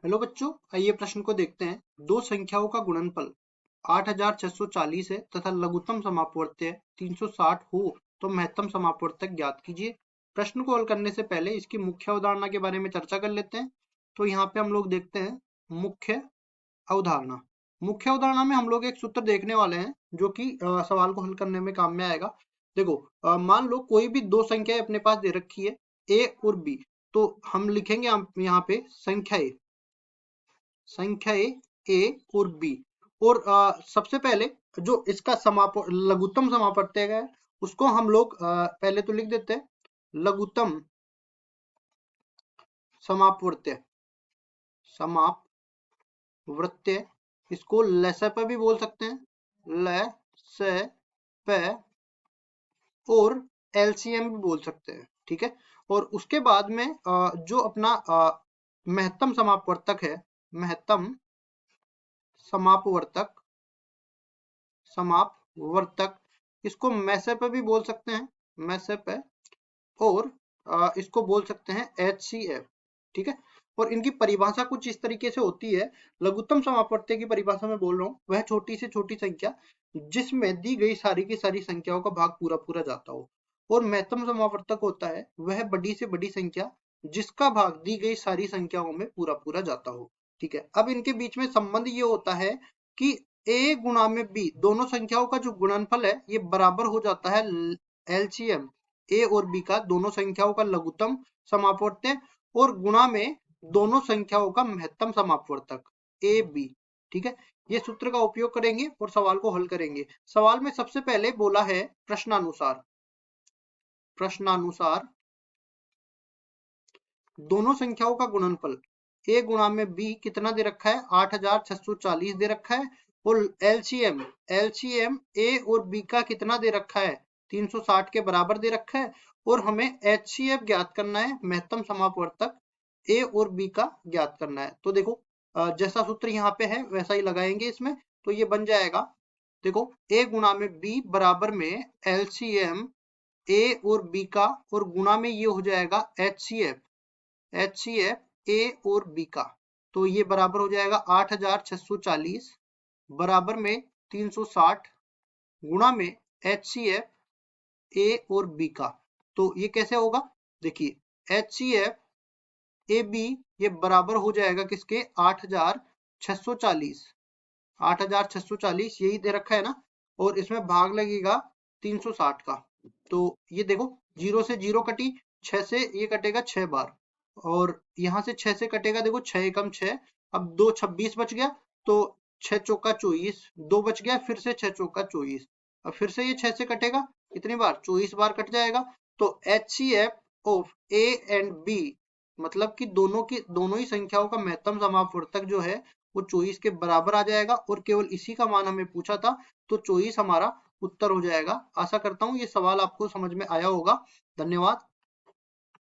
Hello बच्चों, आइए प्रश्न को देखते हैं। दो संख्याओं का गुणनफल 8640 है तथा लघुत्तम समापवर्त्य 360 हो तो महत्तम समापवर्तक ज्ञात कीजिए। प्रश्न को हल करने से पहले इसकी मुख्य अवधारणा के बारे में चर्चा कर लेते हैं। तो यहाँ पे हम लोग देखते हैं मुख्य अवधारणा। मुख्य अवधारणा में हम लोग एक सूत्र देखने वाले हैं जो कि सवाल को हल करने में काम में आएगा। देखो, मान लो कोई भी दो संख्याएं अपने पास दे रखी है, ए और बी। तो हम लिखेंगे यहाँ पे संख्या ए और बी। और सबसे पहले जो इसका लघुत्तम समापवर्त्य है उसको हम लोग पहले तो लिख देते हैं लघुत्तम समापवर्त्य। समापवर्त्य इसको लसप भी बोल सकते हैं, लसप, और एलसीएम भी बोल सकते हैं। ठीक है। और उसके बाद में जो अपना महत्तम समापवर्तक है, महत्तम समापवर्तक इसको मैसेप भी बोल सकते हैं, मैसेप, और इसको बोल सकते हैं HCF। ठीक है। और इनकी परिभाषा कुछ इस तरीके से होती है। लघुत्तम समापवर्त्य की परिभाषा में बोल रहा हूँ, वह छोटी से छोटी संख्या जिसमें दी गई सारी की सारी संख्याओं का भाग पूरा पूरा जाता हो। और महत्तम समापवर्तक होता है वह बड़ी से बड़ी संख्या जिसका भाग दी गई सारी संख्याओं में पूरा पूरा जाता हो। ठीक है। अब इनके बीच में संबंध ये होता है कि a गुणा में b दोनों संख्याओं का जो गुणनफल है ये बराबर हो जाता है LCM ए और बी का, दोनों संख्याओं का लघुत्तम समापवर्त्य, और गुणा में दोनों संख्याओं का महत्तम समापवर्तक ए बी। ठीक है। ये सूत्र का उपयोग करेंगे और सवाल को हल करेंगे। सवाल में सबसे पहले बोला है प्रश्नानुसार दोनों संख्याओं का गुणनफल ए गुणा में बी कितना दे रखा है, 8640 दे रखा है। और एलसीएम ए और बी का कितना दे रखा है, 360 के बराबर दे रखा है। और हमें HCF ज्ञात करना है, महत्तम समापवर्तक ए और बी का ज्ञात करना है। तो देखो, जैसा सूत्र यहाँ पे है वैसा ही लगाएंगे इसमें। तो ये बन जाएगा, देखो, ए गुणा में बी बराबर में LCM ए और बी का, और गुणा में ये हो जाएगा HCF ए और बी का। तो ये बराबर हो जाएगा 8640 बराबर में 360 गुणा में HCF ए और बी का। तो ये कैसे होगा, देखिए HCF ए बी ये बराबर हो जाएगा किसके, 8640 यही दे रखा है ना, और इसमें भाग लगेगा 360 का। तो ये देखो, 0 से 0 कटी, 6 से ये कटेगा 6 बार, और यहाँ से 6 से कटेगा, देखो 6 एकम 6, अब 2 26 बच गया। तो 6 चौका 24, 2 बच गया, फिर से 6 चौका 24, अब फिर से ये 6 से कटेगा, कितनी बार, 24 बार कट जाएगा। तो HCF of A and B मतलब कि दोनों ही संख्याओं का महत्तम समापवर्तक जो है वो 24 के बराबर आ जाएगा, और केवल इसी का मान हमें पूछा था, तो 24 हमारा उत्तर हो जाएगा। आशा करता हूँ ये सवाल आपको समझ में आया होगा। धन्यवाद।